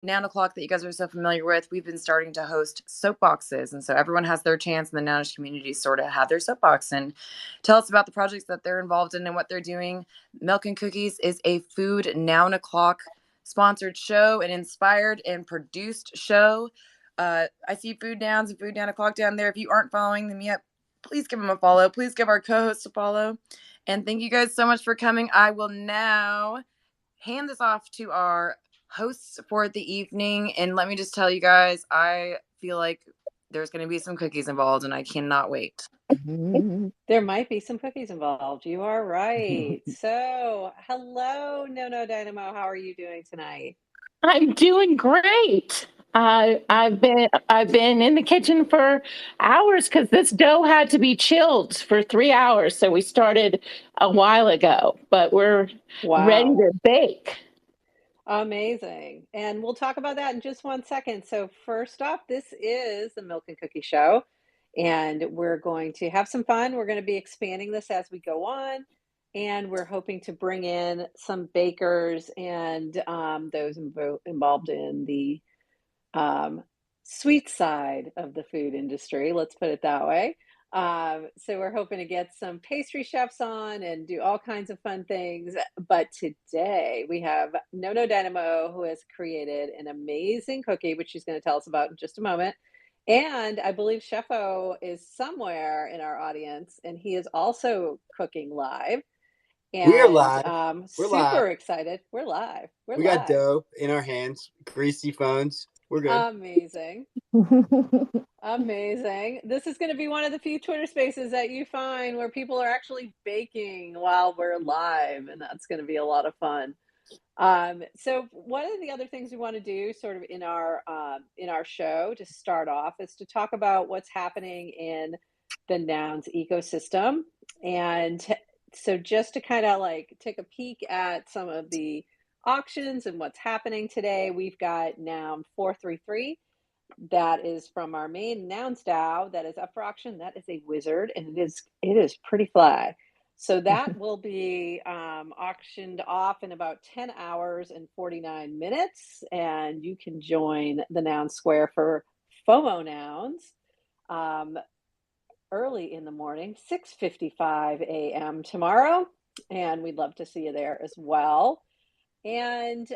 Noun o'clock that you guys are so familiar with, we've been starting to host soapboxes. And so everyone has their chance in the Nounish community sort of have their soapbox and tell us about the projects that they're involved in and what they're doing. Milk and Cookies is a Food Noun o'clock sponsored show, an inspired and produced show. I see Food Nouns and Food Noun o'clock down there. If you aren't following them yet, please give them a follow. Please give our co-host a follow. And thank you guys so much for coming. I will now hand this off to our hosts for the evening. And let me just tell you guys, I feel like there's going to be some cookies involved, and I cannot wait. There might be some cookies involved. You are right. So, hello, No Dynamo. How are you doing tonight? I'm doing great. I've been in the kitchen for hours because this dough had to be chilled for 3 hours. So we started a while ago, but we're ready Wow. to bake. Amazing. And we'll talk about that in just one second. So, first off, this is the Milk and Cookie Show, and we're going to have some fun. We're going to be expanding this as we go on, and we're hoping to bring in some bakers and those involved in the um, sweet side of the food industry. Let's put it that way. So we're hoping to get some pastry chefs on and do all kinds of fun things. But today we have No Dynamo, who has created an amazing cookie, which she's going to tell us about in just a moment. And I believe Chefo is somewhere in our audience, and he is also cooking live. We are And live. We're live. super excited. We're live. We're We got live. dough in our hands, greasy phones. We're good. Amazing. Amazing. This is going to be one of the few Twitter spaces that you find where people are actually baking while we're live, and that's going to be a lot of fun. So one of the other things we want to do sort of in our show to start off is to talk about what's happening in the nouns ecosystem. And so just to kind of like take a peek at some of the auctions and what's happening today, we've got noun 433. That is from our main nouns DAO that is up for auction. That is a wizard, and it is pretty fly. So that will be auctioned off in about 10 hours and 49 minutes, and you can join the Noun Square for FOMO Nouns early in the morning, 6:55 a.m. tomorrow, and we'd love to see you there as well. And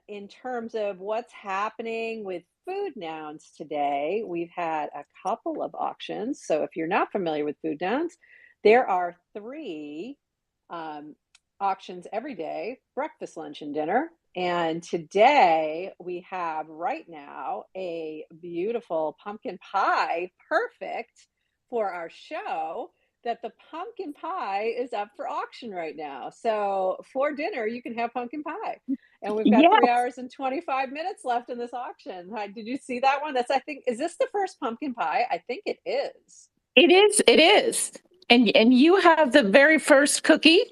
in terms of what's happening with food nouns today, we've had a couple of auctions. So if you're not familiar with food nouns, there are three auctions every day: breakfast, lunch, and dinner. And today we have right now a beautiful pumpkin pie, perfect for our show, that the pumpkin pie is up for auction right now. So for dinner, you can have pumpkin pie. And we've got Yeah, 3 hours and 25 minutes left in this auction. Did you see that one? I think, is this the first pumpkin pie? I think it is. it is. It is. And you have the very first cookie.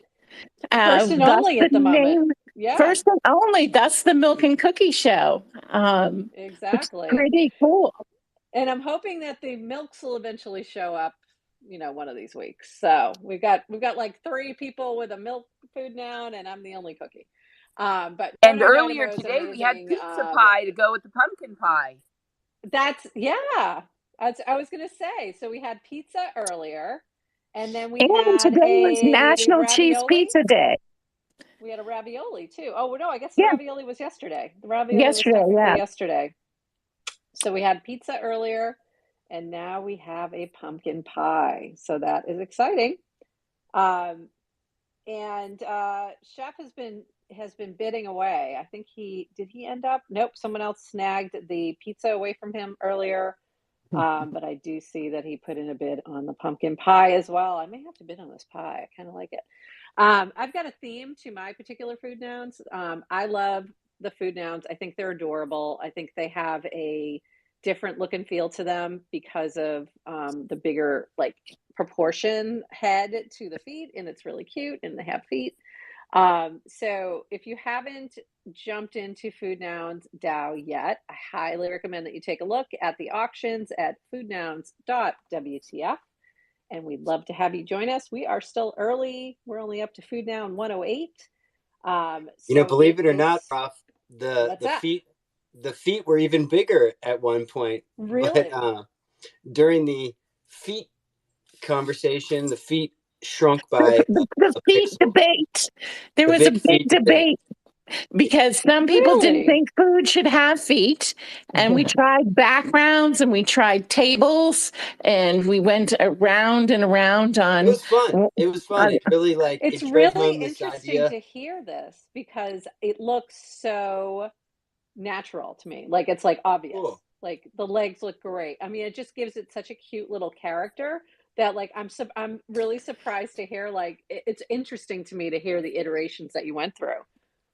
First and Thus only the at the moment. name. Yeah, First and only. Thus the Milk and Cookie Show. It's exactly. pretty cool. And I'm hoping that the milks will eventually show up, one of these weeks. So we've got like three people with a milk food noun, and I'm the only cookie. But And No earlier Dynamo is today, we had amazing. pizza pie to go with the pumpkin pie. That's yeah. I was gonna say. So we had pizza earlier, and then we And had today was a National Cheese ravioli. Pizza Day. We had a ravioli too. Oh no, I guess the Yeah, ravioli was yesterday. The ravioli was yesterday. technically Yeah. yesterday. So we had pizza earlier, and now we have a pumpkin pie. So that is exciting. Um, and Chef has been bidding away. I think he end up? Nope, someone else snagged the pizza away from him earlier. But I do see that he put in a bid on the pumpkin pie as well. I may have to bid on this pie. I kind of like it. I've got a theme to my particular food nouns. I love the food nouns. I think they're adorable. I think they have a different look and feel to them because of the bigger, like, proportion head to the feet, and it's really cute, and they have feet. So if you haven't jumped into Food Nouns DAO yet, I highly recommend that you take a look at the auctions at foodnouns.wtf, and we'd love to have you join us. We are still early. We're only up to Food Noun 108. So Believe it it or is, not, Prof, the what's the that? feet the feet were even bigger at one point. Really? But during the feet conversation, the feet shrunk by The a feet pixel. debate. There The was a big big feet debate. debate because some people didn't Really? think food should have feet. And we tried backgrounds and we tried tables and we went around and around It was fun. It was fun. It really It's it drove really home this interesting idea. to hear this because it looks so natural to me. Like it's like obvious. Cool. Like the legs look great. I mean, it just gives it such a cute little character that like I'm really surprised to hear like it's interesting to me to hear the iterations that you went through.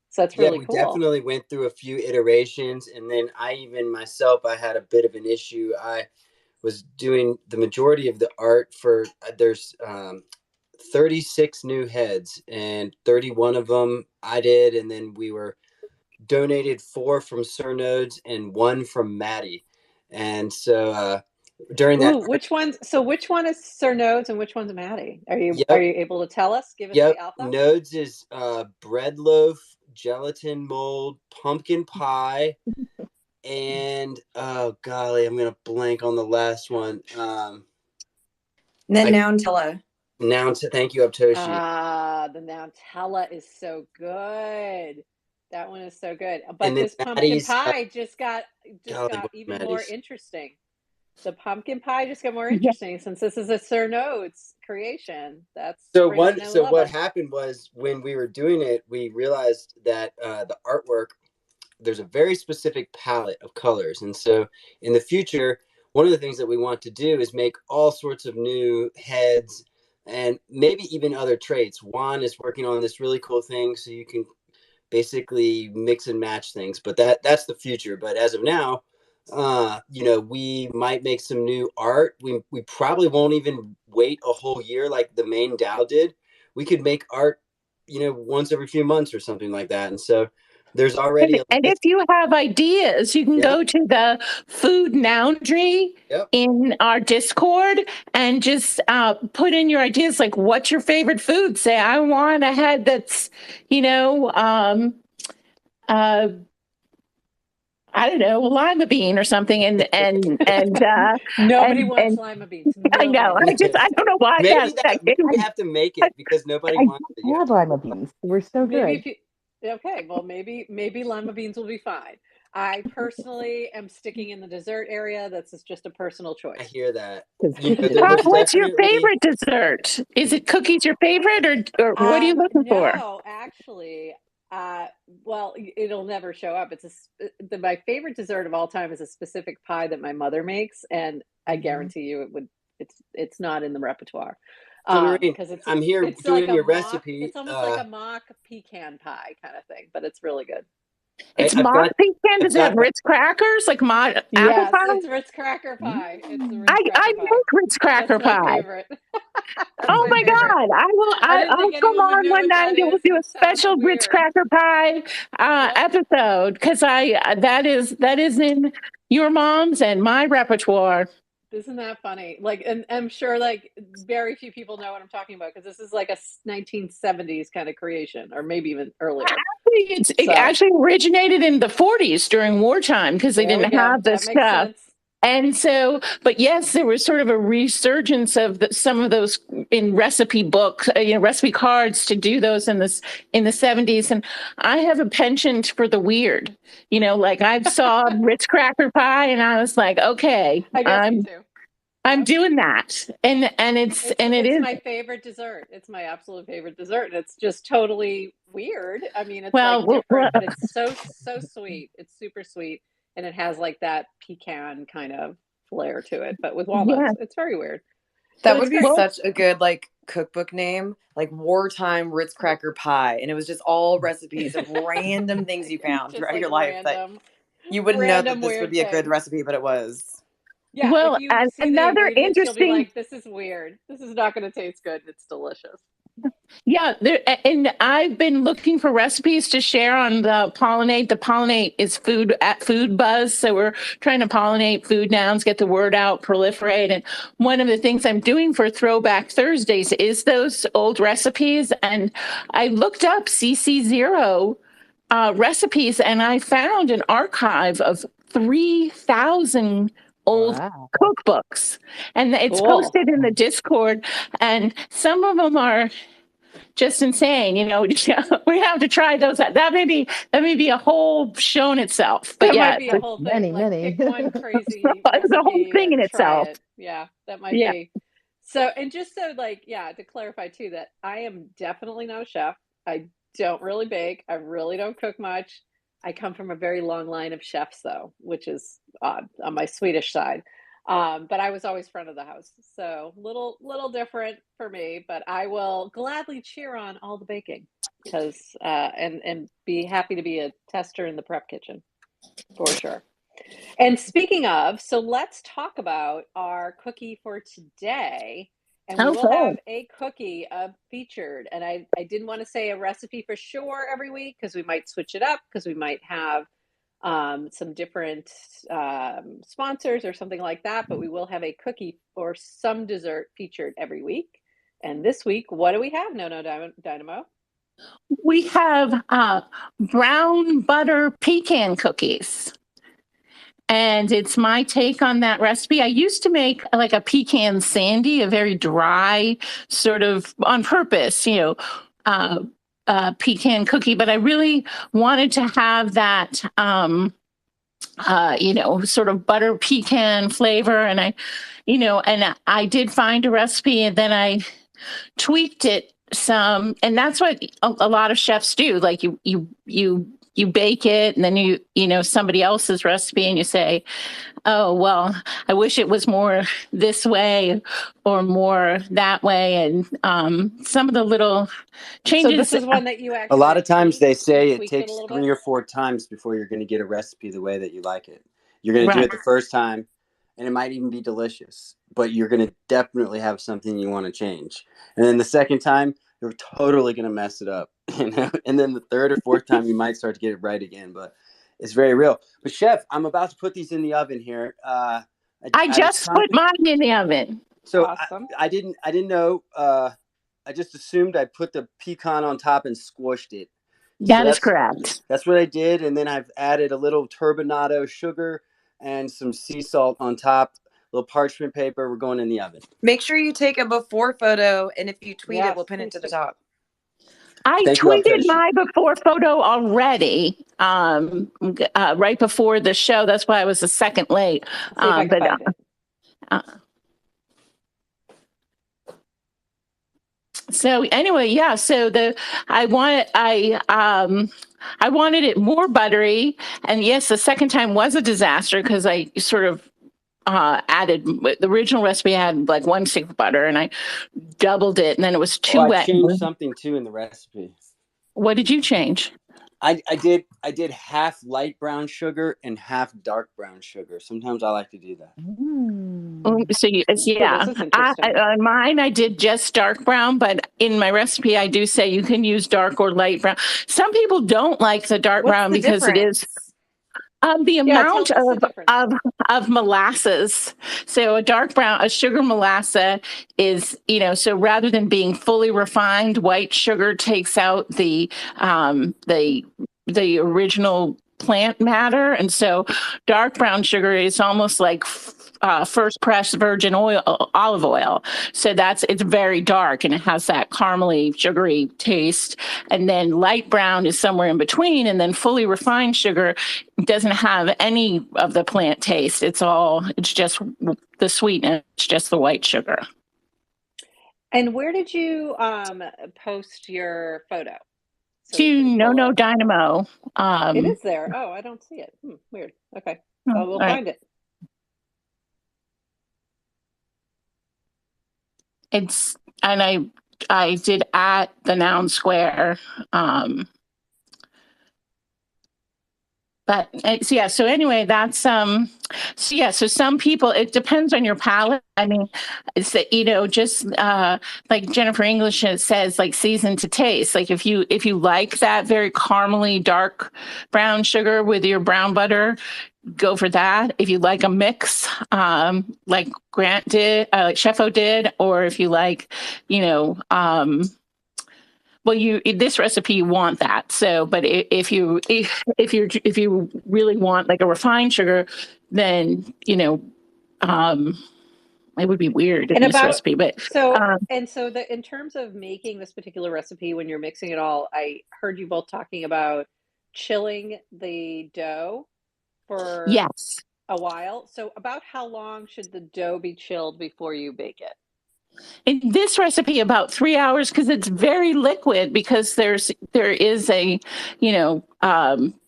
So that's Yeah, really we cool. definitely went through a few iterations, and then I even myself, I had a bit of an issue. I was doing the majority of the art for there's 36 new heads, and 31 of them I did, and then we were donated 4 from Sir Nodes and 1 from Maddie. And so during that, Which one's so which one is Sir Nodes and which one's Maddie? Are you yep, able to tell us? Give us the yep, alpha? Nodes is bread loaf, gelatin mold, pumpkin pie, and oh golly, I'm gonna blank on the last one. Then Nountella. Thank you, Aptoshi. The Nountella is so good. That one is so good. But And then this pumpkin Maddie's, pie just got golly, even more Maddie's? interesting. The pumpkin pie just got more Yeah. interesting since this is a Sir Nodes creation. That's So where you know what happened was when we were doing it, we realized that the artwork, there's a very specific palette of colors. And so in the future, one of the things that we want to do is make all sorts of new heads and maybe even other traits. Juan is working on this really cool thing so you can basically mix and match things, but that's the future. But as of now, we might make some new art. We probably won't even wait a whole year like the main DAO did. We could make art, once every few months or something like that. And so there's already And if you have ideas, you can go to the Food Noundry in our Discord and just put in your ideas, like what's your favorite food? Say, I want a head that's, I don't know, lima bean or something, and nobody wants lima beans. I know. I don't know why. Maybe we have to make it because nobody wants it yet. Love lima beans. We're so good. Maybe lima beans will be fine. I personally am sticking in the dessert area. That's just a personal choice. I hear that. What's your favorite dessert? Is it cookies your favorite, or what are you looking for? No, actually, well, it'll never show up. My favorite dessert of all time is a specific pie that my mother makes, and I guarantee you it's not in the repertoire. Because I'm here doing your recipe. It's almost like a mock pecan pie kind of thing, but it's really good. It's mock pecan. Does it have Ritz crackers like mock apple pie? It's Ritz cracker pie. I make Ritz cracker pie. Oh my God! I'll come on one night and we'll do a special Ritz cracker pie episode because that is in your mom's and my repertoire. Isn't that funny? Like, and I'm sure like very few people know what I'm talking about because this is like a 1970s kind of creation, or maybe even earlier. It actually originated in the 40s during wartime because they didn't have this stuff. And so, but yes, there was sort of a resurgence of some of those in recipe books, recipe cards to do those in the 70s. And I have a penchant for the weird, like I saw Ritz cracker pie and I was like, okay, I'm doing that. And it is my favorite dessert. It's my absolute favorite dessert. It's just totally weird. I mean, it's different, but it's so sweet. It's super sweet. And it has like that pecan kind of flair to it, but with walnuts. It's very weird. That would be such a good like cookbook name, like wartime Ritz cracker pie, and it was just all recipes of random things you found throughout your life that you wouldn't know that this would be a good recipe, but it was. Yeah. Well, and another interesting. You'll be like, this is weird. This is not going to taste good. It's delicious. Yeah, and I've been looking for recipes to share on the Pollinate. The Pollinate is food at Food Buzz, so we're trying to pollinate FoodNouns, get the word out, proliferate. And one of the things I'm doing for Throwback Thursdays is those old recipes. And I looked up CC0 recipes, and I found an archive of 3,000 old cookbooks, and it's posted in the Discord, and some of them are just insane. We have to try those. That may be a whole show in itself. But that might be a whole thing. Many. Pick one crazy it's a whole thing in itself. It. Yeah, that might be. So, and just so to clarify too, that I am definitely not a chef. I don't really bake. I really don't cook much. I come from a very long line of chefs, though, which is odd on my Swedish side. But I was always front of the house, so little different for me. But I will gladly cheer on all the baking because and be happy to be a tester in the prep kitchen for sure. And speaking of, so let's talk about our cookie for today. And we will have a cookie featured. And I didn't want to say a recipe for sure every week because we might switch it up because we might have some different sponsors or something like that. But we will have a cookie or some dessert featured every week. And this week, what do we have? No, Dynamo. We have brown butter pecan cookies. And it's my take on that recipe. I used to make like a pecan sandy, a very dry sort of on purpose, pecan cookie. But I really wanted to have that, sort of butter pecan flavor. And I did find a recipe and then I tweaked it some. And that's what a lot of chefs do. Like you bake it and then you somebody else's recipe and you say, oh, well, I wish it was more this way or more that way. And some of the little changes. So this is one that you actually. A lot of times they say it takes 3 or 4 times before you're going to get a recipe the way that you like it. You're going to do it the first time and it might even be delicious, but you're going to definitely have something you want to change. And then the second time, you're totally going to mess it up. And then the third or fourth time, you might start to get it right again. But it's very real. But Chef, I'm about to put these in the oven here. I just put mine in the oven. So awesome. I didn't know. I just assumed I put the pecan on top and squished it. That is correct. That's what I did. And then I've added a little turbinado sugar and some sea salt on top. Little parchment paper. We're going in the oven. Make sure you take a before photo, and if you tweet it, we'll pin it to the top. I tweeted my before photo already, right before the show. That's why I was a second late. So anyway, yeah. So I wanted it more buttery, and yes, the second time was a disaster because I sort of added the original recipe had like 1 stick of butter, and I doubled it, and then it was too wet. I changed something too in the recipe. What did you change? I did half light brown sugar and half dark brown sugar. Sometimes I like to do that. Mine I did just dark brown, but in my recipe I do say you can use dark or light brown. Some people don't like the dark brown because it is the amount of molasses. So a sugar molasses is, so rather than being fully refined, white sugar takes out the original plant matter. And so dark brown sugar is almost like first pressed virgin olive oil. So it's very dark and it has that caramely, sugary taste. And then light brown is somewhere in between. And then fully refined sugar doesn't have any of the plant taste. It's just the sweetness. It's just the white sugar. And where did you post your photo? To No Dynamo. It is there. Oh, I don't see it. Weird. Okay. We'll find it. And I did at the Noun Square. But so anyway, that's so some people, it depends on your palate. I mean, it's just like Jennifer English says, like season to taste. Like if you like that very caramely dark brown sugar with your brown butter, go for that. If you like a mix, like Grant did, like Chefo did, or if you like, well, this recipe you want that. So, but if you really want like a refined sugar, then it would be weird in And this about recipe. But so and so the in terms of making this particular recipe, when you're mixing it all, I heard you both talking about chilling the dough for yes, a while. So about how long should the dough be chilled before you bake it? in this recipe, about 3 hours, because it's very liquid, because there is a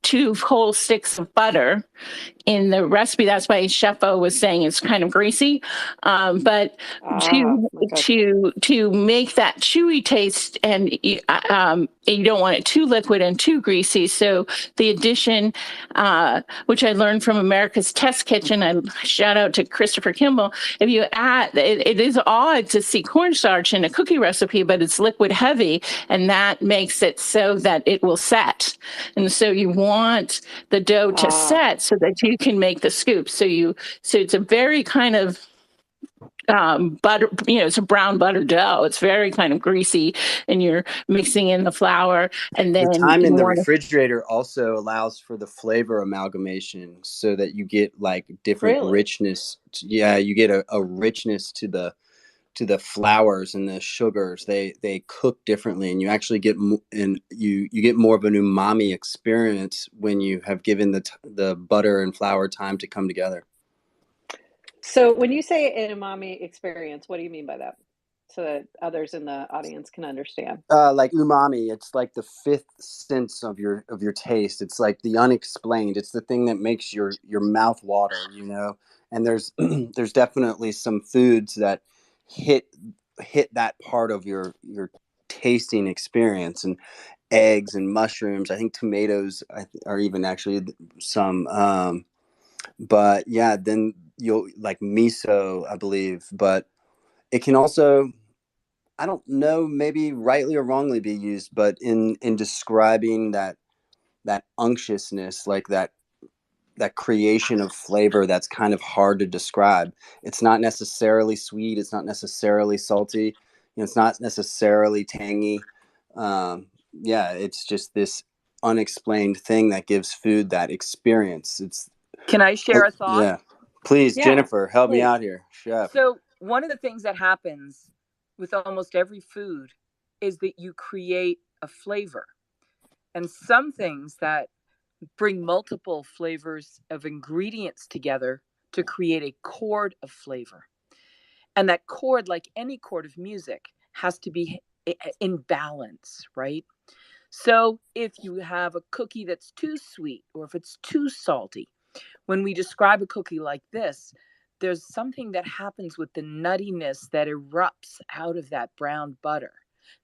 2 whole sticks of butter in the recipe. That's why Chef O was saying it's kind of greasy. But to make that chewy taste, and you don't want it too liquid and too greasy. So the addition, which I learned from America's Test Kitchen, I shout out to Christopher Kimball. If you add, it is odd to see cornstarch in a cookie recipe, but it's liquid heavy, and that makes it so that it will set. And so you want the dough to set so that you can make the scoops. So it's a very kind of butter, it's a brown butter dough. It's very kind of greasy, and you're mixing in the flour, and then the time in the refrigerator also allows for the flavor amalgamation, so that you get like different richness. Yeah, you get a richness to the flours and the sugars. They cook differently, and you actually get you get more of an umami experience when you have given the butter and flour time to come together. So when you say an umami experience, what do you mean by that? So that others in the audience can understand. Like umami, it's like the fifth sense of your taste. It's like the unexplained. It's the thing that makes your mouth water, And there's there's definitely some foods that hit that part of your tasting experience, and eggs and mushrooms. I think tomatoes are even actually some. But yeah, then you'll like miso, I believe, but it can also, I don't know, maybe rightly or wrongly be used, but in describing that unctuousness, like that creation of flavor that's kind of hard to describe. It's not necessarily sweet. It's not necessarily salty. It's not necessarily tangy. It's just this unexplained thing that gives food that experience. Can I share a thought? Yeah. Please, Jennifer, help me out here, chef. So one of the things that happens with almost every food is that you create a flavor. And some things that bring multiple flavors of ingredients together to create a chord of flavor. And that chord, like any chord of music, has to be in balance, right? So if you have a cookie that's too sweet, or if it's too salty, when we describe a cookie like this, there's something that happens with the nuttiness that erupts out of that brown butter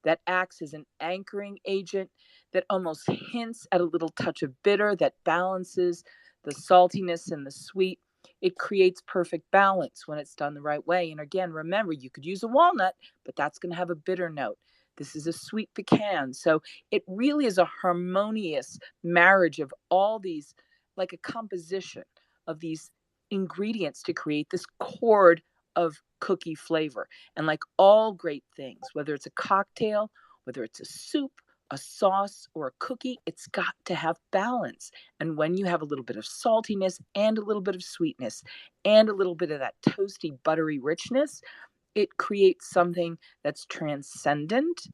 that acts as an anchoring agent, that almost hints at a little touch of bitter, that balances the saltiness and the sweet. It creates perfect balance when it's done the right way. And again, remember, you could use a walnut, but that's going to have a bitter note. This is a sweet pecan. So it really is a harmonious marriage of all these, like a composition of these ingredients to create this chord of cookie flavor. And like all great things, whether it's a cocktail, whether it's a soup, a sauce, or a cookie, it's got to have balance. And when you have a little bit of saltiness and a little bit of sweetness and a little bit of that toasty, buttery richness, it creates something that's transcendent.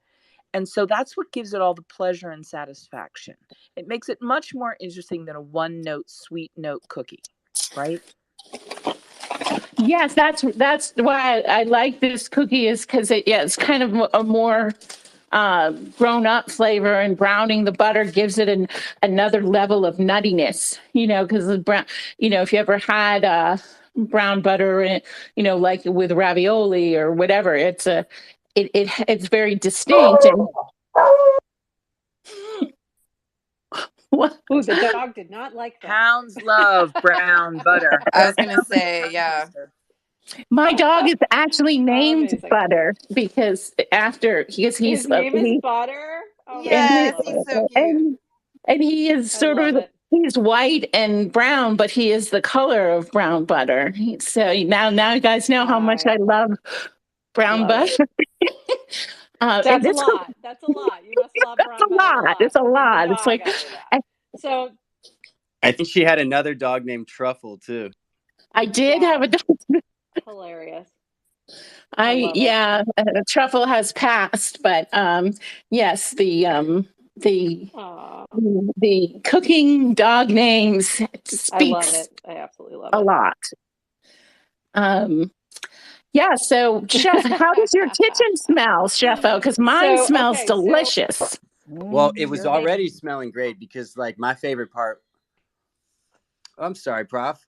And so that's what gives it all the pleasure and satisfaction. It makes it much more interesting than a one-note, sweet note cookie, right? Yes, that's why I like this cookie, is because it's kind of a more grown up flavor, and browning the butter gives it another level of nuttiness, because the brown, if you ever had brown butter, like with ravioli or whatever, it's very distinct. And what? Ooh, the dog did not like that. Hounds love brown butter. I was gonna say, yeah. My dog is actually named Butter because his name is Butter. Oh, yes, he's so cute. And he is he's white and brown, but he is the color of brown butter. So now you guys know how much I love brown butter. That's a lot. That's a lot. You must love brown butter a lot. It's a lot. It's like, so. I think she had another dog named Truffle too. I did have a dog. Hilarious. Truffle has passed, but yes, the cooking dog names speaks. I love it. I absolutely love it. A lot. So Chef, how does your kitchen smell, Chefo? Because mine smells delicious. Well, it was already smelling great because like my favorite part. I'm sorry, Prof.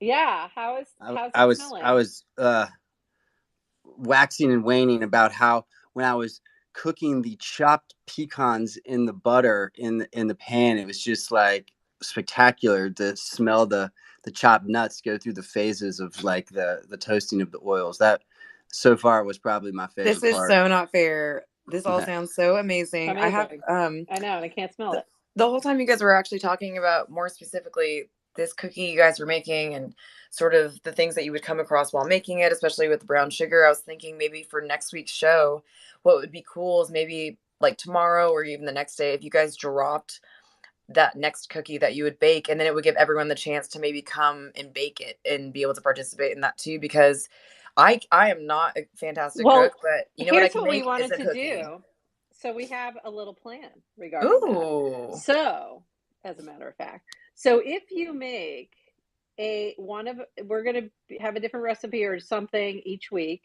Yeah, how's it smelling? I was waxing and waning about how when I was cooking the chopped pecans in the butter in the pan, it was just like spectacular to smell the chopped nuts go through the phases of like the toasting of the oils. That so far was probably my favorite This is part. so not fair. This all sounds so amazing. I have I know, and I can't smell it. The whole time you guys were actually talking about more specifically this cookie you guys were making and sort of the things that you would come across while making it, especially with the brown sugar. I was thinking maybe for next week's show, what would be cool is maybe like tomorrow or even the next day, if you guys dropped that next cookie that you would bake, and then it would give everyone the chance to maybe come and bake it and be able to participate in that too, because I am not a fantastic cook, but you know what I can make is a cookie. So we have a little plan regarding that. So, as a matter of fact, so if you make we're going to have a different recipe or something each week.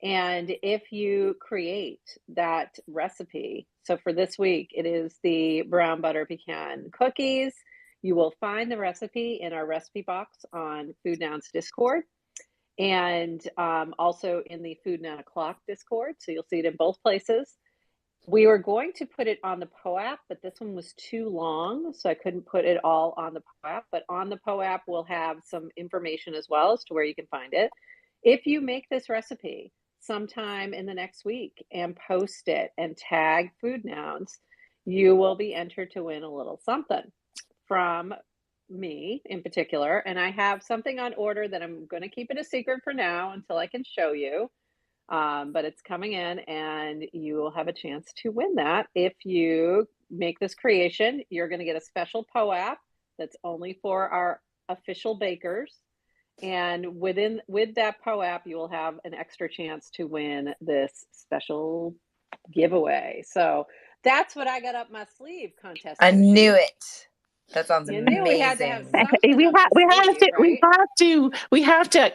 And if you create that recipe, so for this week, it is the brown butter pecan cookies. You will find the recipe in our recipe box on FoodNouns Discord and also in the Food 9 o'clock Discord. So you'll see it in both places. We were going to put it on the POAP, but this one was too long, so I couldn't put it all on the POAP. But on the POAP, we'll have some information as well as to where you can find it. If you make this recipe sometime in the next week and post it and tag FoodNouns, you will be entered to win a little something from me in particular. And I have something on order that I'm going to keep it a secret for now until I can show you. But it's coming in and you will have a chance to win that. If you make this creation, you're going to get a special POAP that's only for our official bakers. And with that POAP, you will have an extra chance to win this special giveaway. So that's what I got up my sleeve, contest. I knew it. That sounds amazing. We had to have we have to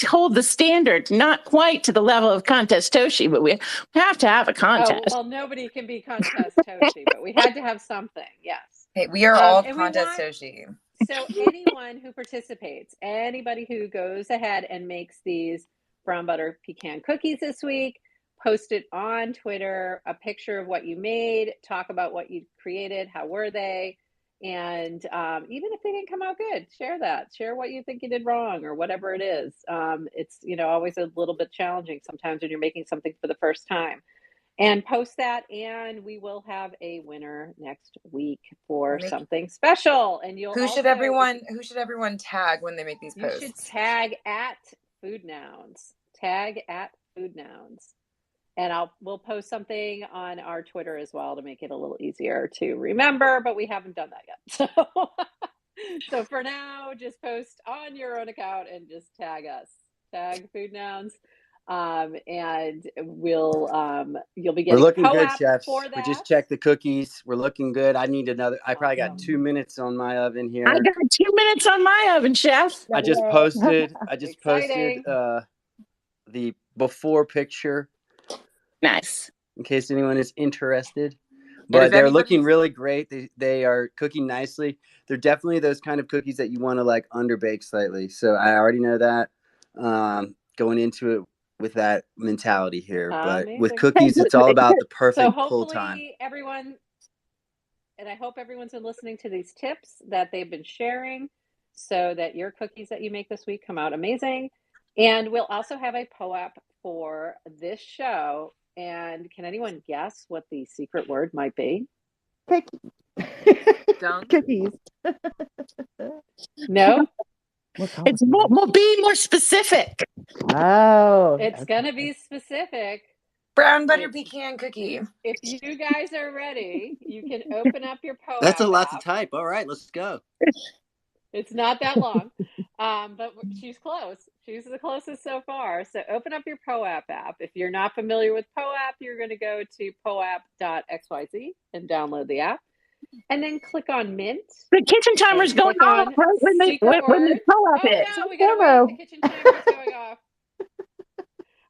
hold the standard, not quite to the level of Contest Toshi, but we have to have a contest. Oh, well, nobody can be Contest Toshi, but we had to have something. Yes. Hey, we are all Contest Toshi. So anyone who participates, anybody who goes ahead and makes these brown butter pecan cookies this week, post it on Twitter, a picture of what you made, talk about what you created, how were they, and even if they didn't come out good, share what you think you did wrong or whatever it is. It's always a little bit challenging sometimes when you're making something for the first time. And post that, and we will have a winner next week for something special. And who should everyone tag when they make these posts? You should tag at FoodNouns. And we'll post something on our Twitter as well to make it a little easier to remember, but we haven't done that yet. So for now, just post on your own account and just tag us. Tag FoodNouns. And you'll be getting. We're looking good, chefs. We just checked the cookies. We're looking good. I need another. I probably got 2 minutes on my oven here. I got 2 minutes on my oven, chef. I just posted the before picture. Nice. In case anyone is interested. But they're looking really great. They are cooking nicely. They're definitely those kind of cookies that you want to like underbake slightly. So I already know that going into it with that mentality here. But with cookies, it's all about the perfect pull time. So hopefully I hope everyone's been listening to these tips that they've been sharing so that your cookies that you make this week come out amazing. And we'll also have a POAP for this show. And can anyone guess what the secret word might be? Cookies. No? It's be more specific. Oh. It's going to be specific. Brown butter pecan cookie. If you guys are ready, you can open up your POAP That's a lot app. to type. All right, let's go. It's not that long, but she's close. She's the closest so far. So open up your POAP app. If you're not familiar with POAP, you're going to go to poap.xyz and download the app. And then click on Mint. The kitchen timer's going off right when the POAP is. Oh, no, we got to wait. The kitchen timer's going off.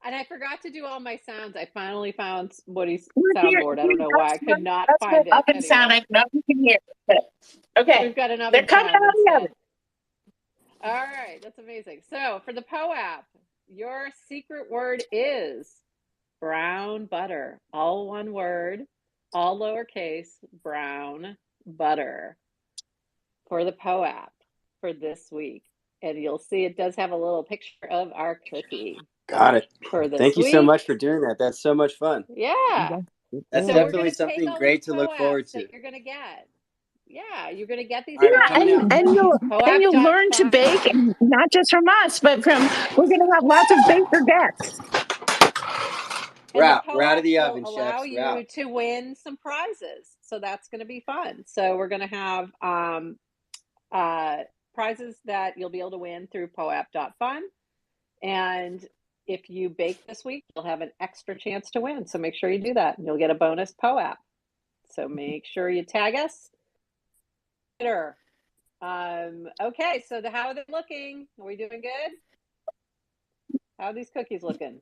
And I forgot to do all my sounds. I finally found Woody's soundboard. I don't know why I could not find it. Oven sound. I know you can hear it. Okay. We've got another. They're coming out of the oven. All right, that's amazing. So for the POAP, your secret word is brown butter. All one word, all lowercase, brown butter for the POAP for this week. And you'll see it does have a little picture of our cookie. Got it. For this Thank you so much for doing that. That's so much fun. Yeah. That's definitely something great to look forward to. You're going to get. Yeah, you're going to get these. Yeah, and you'll learn to bake, and not just from us, but from we're going to have lots of baker guests. We're out of the oven, chefs. Allow you to win some prizes, so that's going to be fun. So we're going to have prizes that you'll be able to win through poap.fun, and if you bake this week, you'll have an extra chance to win. So make sure you do that, and you'll get a bonus POAP. So make sure you tag us. Okay, so how are they looking? Are we doing good? How are these cookies looking?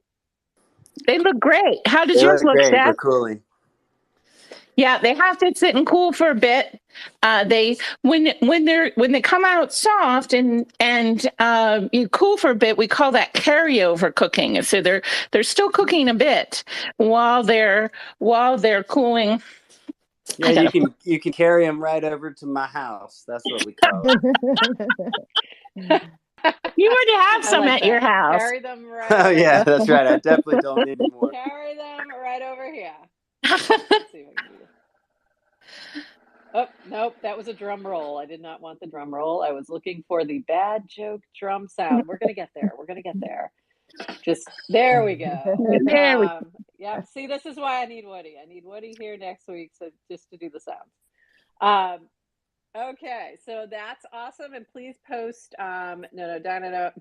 They look great. How did yours look, Steph? They're cooling. Yeah, they have to sit and cool for a bit. When they come out soft and you cool for a bit, we call that carryover cooking. So they're still cooking a bit while they're cooling. Yeah, you can carry them right over to my house. That's what we call it. You already have some at your house. Carry them right. Oh yeah, that's right. I definitely don't need more. Carry them right over here. Let's see if I can do this. Oh, nope, that was a drum roll. I did not want the drum roll. I was looking for the bad joke drum sound. We're going to get there. Just, there we go. Yeah, see, this is why I need Woody. I need Woody here next week just to do the sounds. Okay, so that's awesome. And please post, Dynamo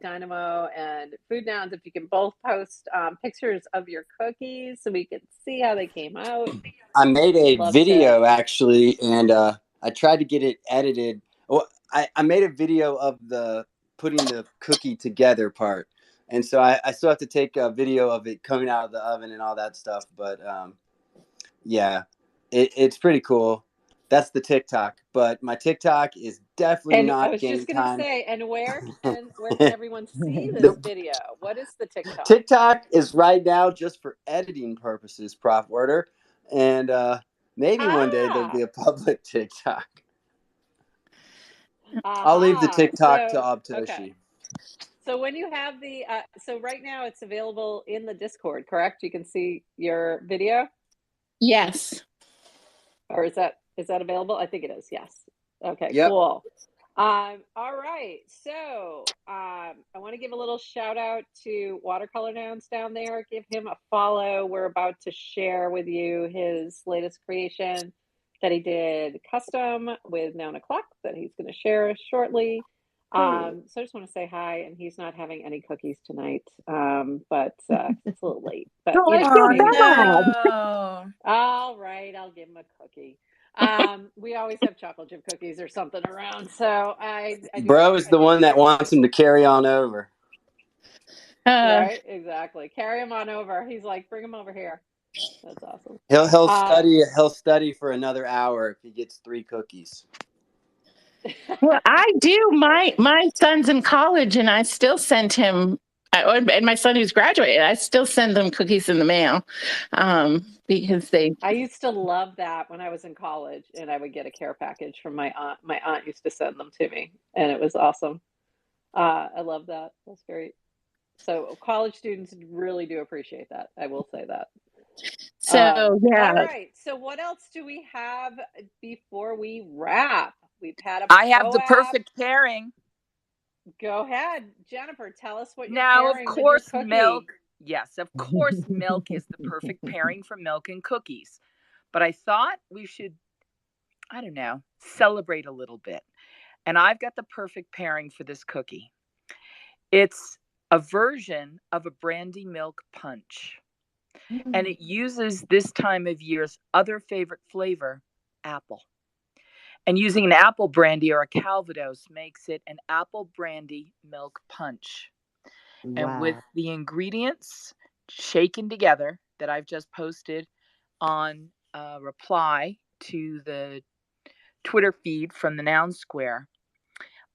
and FoodNouns, if you can both post pictures of your cookies so we can see how they came out. I made a video actually, and I tried to get it edited. Well, I made a video of the putting the cookie together part. And so I still have to take a video of it coming out of the oven and all that stuff. But yeah, it's pretty cool. That's the TikTok. But my TikTok is definitely not game time. I was just going to say, and where can everyone see this video? What is the TikTok? TikTok is right now just for editing purposes, Prof. Werder. And maybe one day there'll be a public TikTok. I'll leave the TikTok to Obtoshi. Okay. So when you have so right now it's available in the Discord, correct? You can see your video? Yes. Or is that available? I think it is, yes. Okay, yep. Cool. All right, so I want to give a little shout out to Watercolor Nouns down there. Give him a follow. We're about to share with you his latest creation that he did custom with Noun O'Clock that he's going to share shortly. So I just want to say hi, and he's not having any cookies tonight, but it's a little late. But no. All right, I'll give him a cookie. We always have chocolate chip cookies or something around, so Bro is the one that wants him to carry on over. Right, exactly. Carry him on over. He's like, bring him over here. That's awesome. He'll study for another hour if he gets 3 cookies. Well, I do. My son's in college, and I still send him. And my son who's graduated, I still send them cookies in the mail because I used to love that when I was in college, and I would get a care package from my aunt. My aunt used to send them to me, and it was awesome. I love that. That's great. So college students really do appreciate that. I will say that. So yeah. All right. So what else do we have before we wrap? We've had I have the perfect pairing. Go ahead, Jennifer. Tell us what you're now. Of course, milk Yes, of course, milk is the perfect pairing for milk and cookies. But I thought we should, I don't know, celebrate a little bit. And I've got the perfect pairing for this cookie. It's a version of a brandy milk punch. And it uses this time of year's other favorite flavor, apple. And using an apple brandy or a Calvados makes it an apple brandy milk punch. Wow. And with the ingredients shaken together that I've just posted on a reply to the Twitter feed from the Noun Square,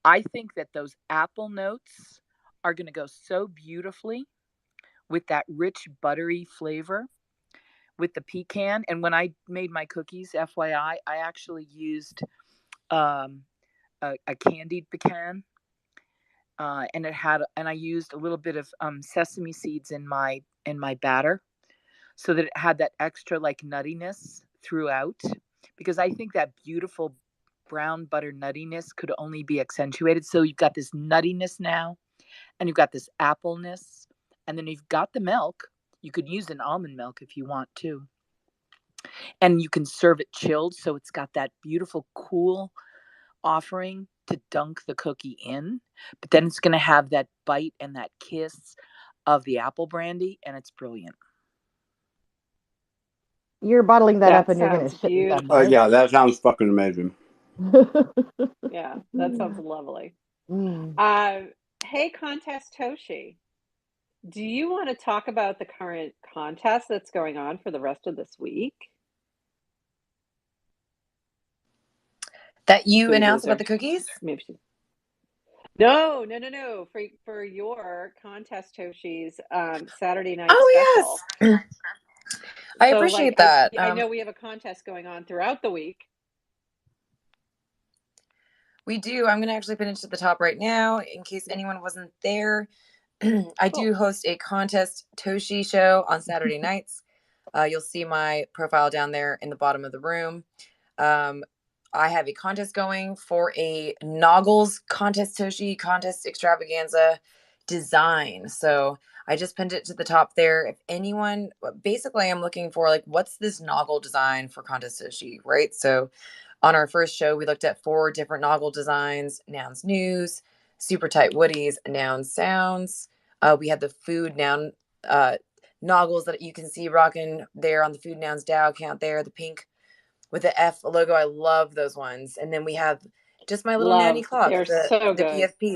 I think that those apple notes are going to go so beautifully with that rich, buttery flavor with the pecan. And when I made my cookies, FYI, I actually used a candied pecan. And I used a little bit of sesame seeds in my batter, so that it had that extra like nuttiness throughout. Because I think that beautiful brown butter nuttiness could only be accentuated. So you've got this nuttiness now, and you've got this appleness, and then you've got the milk. You could use an almond milk if you want to, and you can serve it chilled, so it's got that beautiful cool offering to dunk the cookie in, but then it's going to have that bite and that kiss of the apple brandy, and it's brilliant. You're bottling that up and you're going to ship that. Yeah, that sounds fucking amazing. Yeah, that sounds lovely. Hey, Contest Toshi, do you want to talk about the current contest that's going on for the rest of this week? That you announced about the cookies? Maybe No. For your Contest Toshi's Saturday night special. Yes. I appreciate that. I know we have a contest going on throughout the week. We do. I'm going to actually put it to the top right now in case anyone wasn't there. I do host a Contest Toshi show on Saturday nights. You'll see my profile down there in the bottom of the room. I have a contest going for a Noggles Contest Toshi Contest Extravaganza design. So I just pinned it to the top there. If anyone, basically I'm looking for like, what's this Noggle design for Contest Toshi, right? So on our first show, we looked at 4 different Noggle designs: Nouns News, Super Tight Woodies, Noun Sounds. We had the Food Noun Noggles that you can see rocking there on the Food Nouns DAO account there, the pink with the F logo. I love those ones. And then we have just my little nanny clock, the PFP.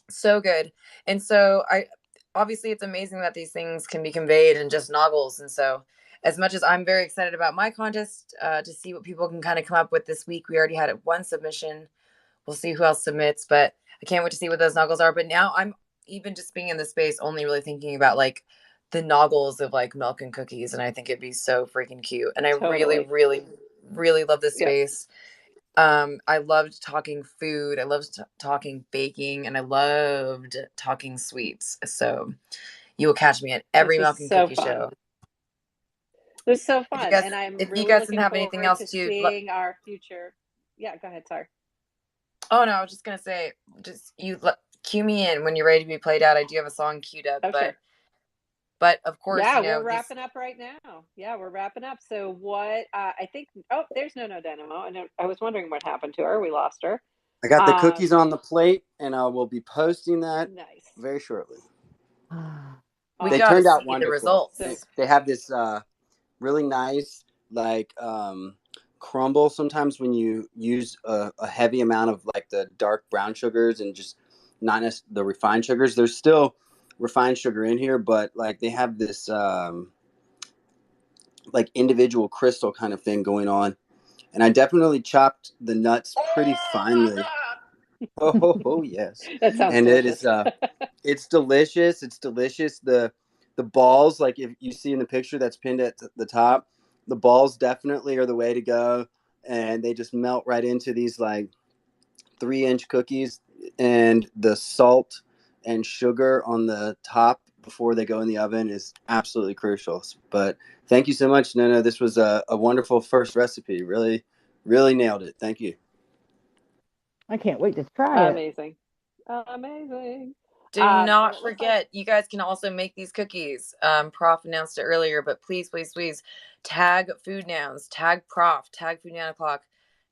So good. And so obviously it's amazing that these things can be conveyed in just Noggles. And so as much as I'm very excited about my contest to see what people can kind of come up with this week, we already had one submission. We'll see who else submits, but I can't wait to see what those Noggles are. But now I'm even just being in the space only really thinking about like the Noggles of like milk and cookies. And I think it'd be so freaking cute. And I really love this space. I loved talking food. I loved talking baking, and I loved talking sweets. So you will catch me at every milk and cookie show. It was so fun. And I'm really looking forward to seeing our future. Yeah, go ahead. Sorry. Oh, no, I was just going to say, just cue me in when you're ready to be played out. I do have a song queued up, but of course, we're wrapping up right now. Yeah, we're wrapping up. So what I think, there's no Dynamo. And I was wondering what happened to her. We lost her. I got the cookies on the plate, and I will be posting that very shortly. They turned out wonderful. The results. They have this really nice, like, crumble sometimes when you use a heavy amount of like the dark brown sugars and just not the refined sugars. There's still refined sugar in here, but like they have this like individual crystal kind of thing going on. And I definitely chopped the nuts pretty finely. Oh yes. That sounds and delicious. It is it's delicious. It's delicious. The balls, like if you see in the picture that's pinned at the top, the balls definitely are the way to go, and they just melt right into these like 3-inch cookies, and the salt and sugar on the top before they go in the oven is absolutely crucial. But thank you so much, Nona. This was a wonderful first recipe. Really, really nailed it. Thank you. I can't wait to try it. Amazing. Do not forget, you guys can also make these cookies. Prof announced it earlier, but please, please, please tag FoodNouns, tag Prof, tag Food 9 o'clock,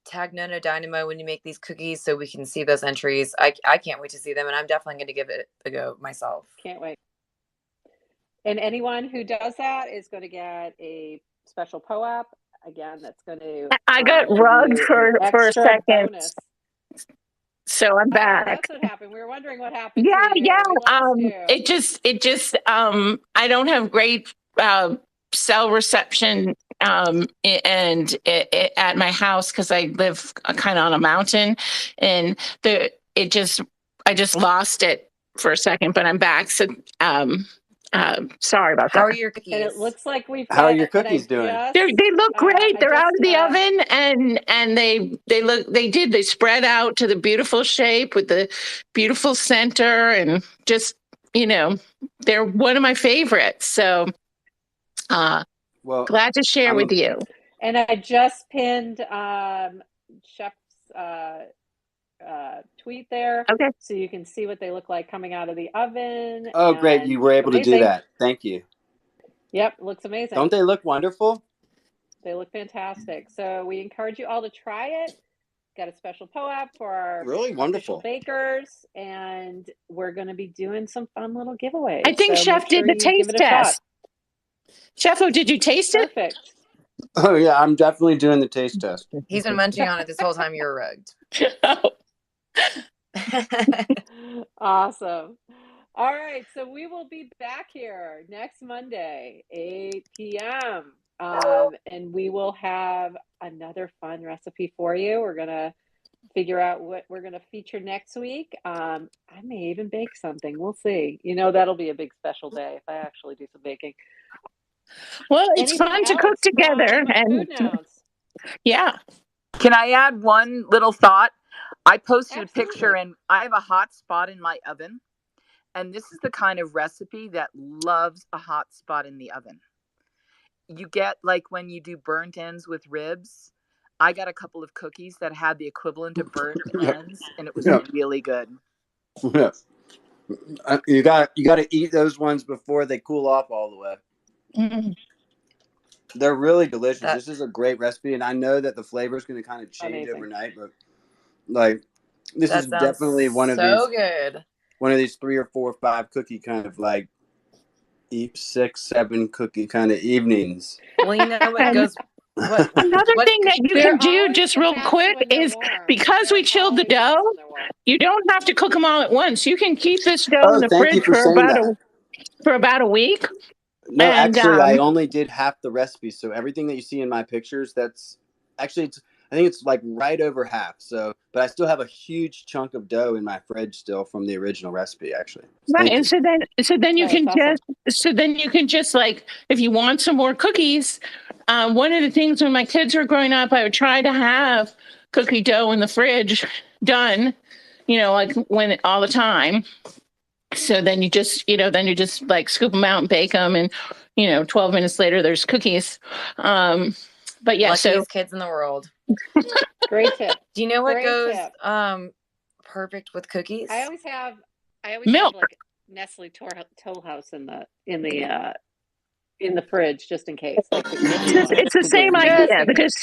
tag Nono Dynamo when you make these cookies so we can see those entries. I can't wait to see them, and I'm definitely going to give it a go myself. Can't wait. And anyone who does that is going to get a special POAP. Again, that's going to I got rugged for a second. Bonus. So I'm back. That's what happened. We were wondering what happened to you. Yeah. It just I don't have great cell reception and at my house because I live kind of on a mountain, and I just lost it for a second, but I'm back. So sorry about that. How are your cookies? And it looks like we've got. How are your cookies doing? They look great. They're out of the oven, and they spread out to the beautiful shape with the beautiful center, and just they're one of my favorites. So glad to share with you. And I just pinned Chef's tweet there, okay, so you can see what they look like coming out of the oven. Oh, great! You were able to do that. Thank you. Yep, looks amazing. Don't they look wonderful? They look fantastic. So we encourage you all to try it. Got a special POAP for our really wonderful bakers, and we're going to be doing some fun little giveaways. I think Chef did the taste test. Chef, did you taste it? Perfect. Oh yeah, I'm definitely doing the taste test. He's been munching on it this whole time you were rugged. Awesome. All right, so we will be back here next Monday, 8 p.m. And we will have another fun recipe for you. We're going to figure out what we're going to feature next week. I may even bake something. We'll see. That'll be a big special day if I actually do some baking. Well, it's fun to cook together. And yeah. Can I add one little thought? I posted a picture, and I have a hot spot in my oven. And this is the kind of recipe that loves a hot spot in the oven. You get, like, when you do burnt ends with ribs, I got a couple of cookies that had the equivalent of burnt ends, and it was really good. Yeah. You got to eat those ones before they cool off all the way. Mm-hmm. They're really delicious. This is a great recipe, and I know that the flavor is going to kind of change overnight, but like this is definitely one of these 3 or 4 or 5 cookie kind of like 6, 7 cookie kind of evenings. Well, you know what goes. Another thing that you can do just real quick is, because we chilled the dough, you don't have to cook them all at once. You can keep this dough in the fridge for about a week. No, actually, I only did half the recipe, so everything that you see in my pictures, that's actually, I think it's like right over half. So, but I still have a huge chunk of dough in my fridge still from the original recipe, actually. Right, and so then you can just like, if you want some more cookies, one of the things when my kids were growing up, I would try to have cookie dough in the fridge done, like all the time. So then you just like scoop them out and bake them, and 12 minutes later there's cookies. But yeah, luckiest kids in the world. Great tip. Do you know what goes perfect with cookies? I always have milk. Have like Nestle Toll House in the fridge just in case. It's the same idea, because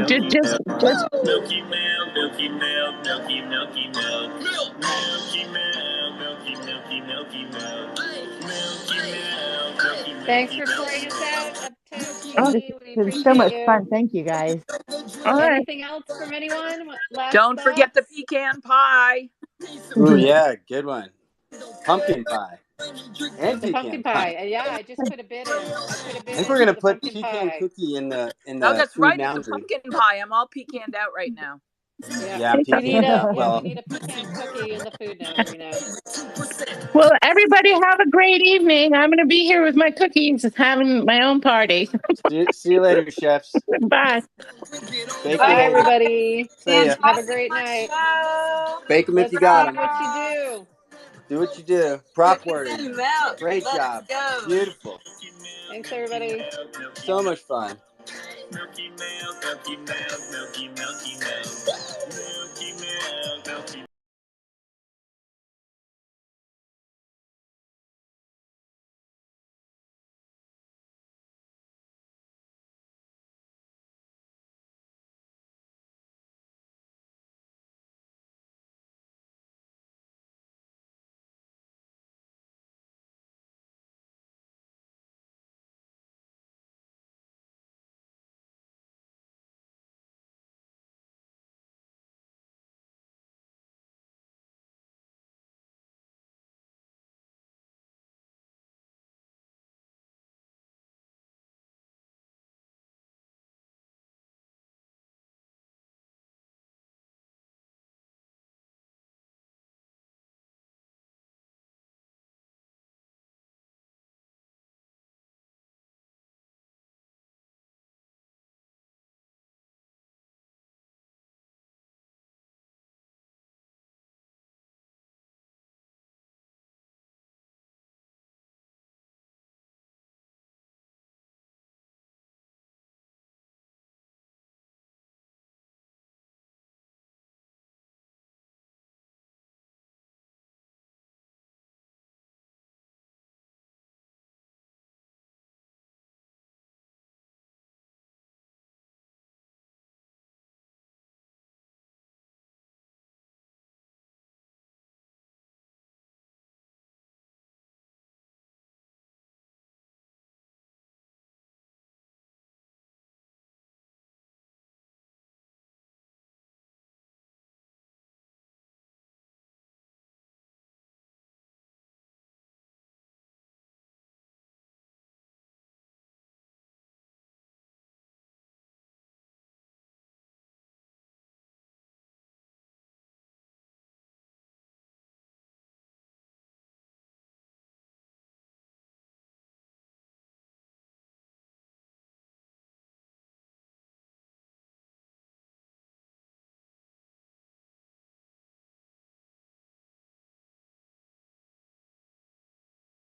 just milky milk, milky milk, milky milky milk, milky milk, milky milky milky milk, milky milk. Thanks for pouring us out. It's so much fun. Thank you, guys. All right. Anything else from anyone? Don't forget the pecan pie. Oh yeah, good one. Pumpkin pie. And the pumpkin pie. Yeah, I just put a bit in. I think we're gonna put pecan cookie in the. Oh, that's right. It's the pumpkin pie. I'm all pecanned out right now. Yeah, we need a pecan cookie in the food now. Well, everybody have a great evening. I'm going to be here with my cookies, having my own party. See you later, chefs. Bye. Bye, everybody. Have a great night. Bake them if you got them. What you do. Do what you do. Prop wording. Great job. Beautiful. Thanks, everybody. So much fun. Milky milk, milky milk, milky milky milk, milky milk, milky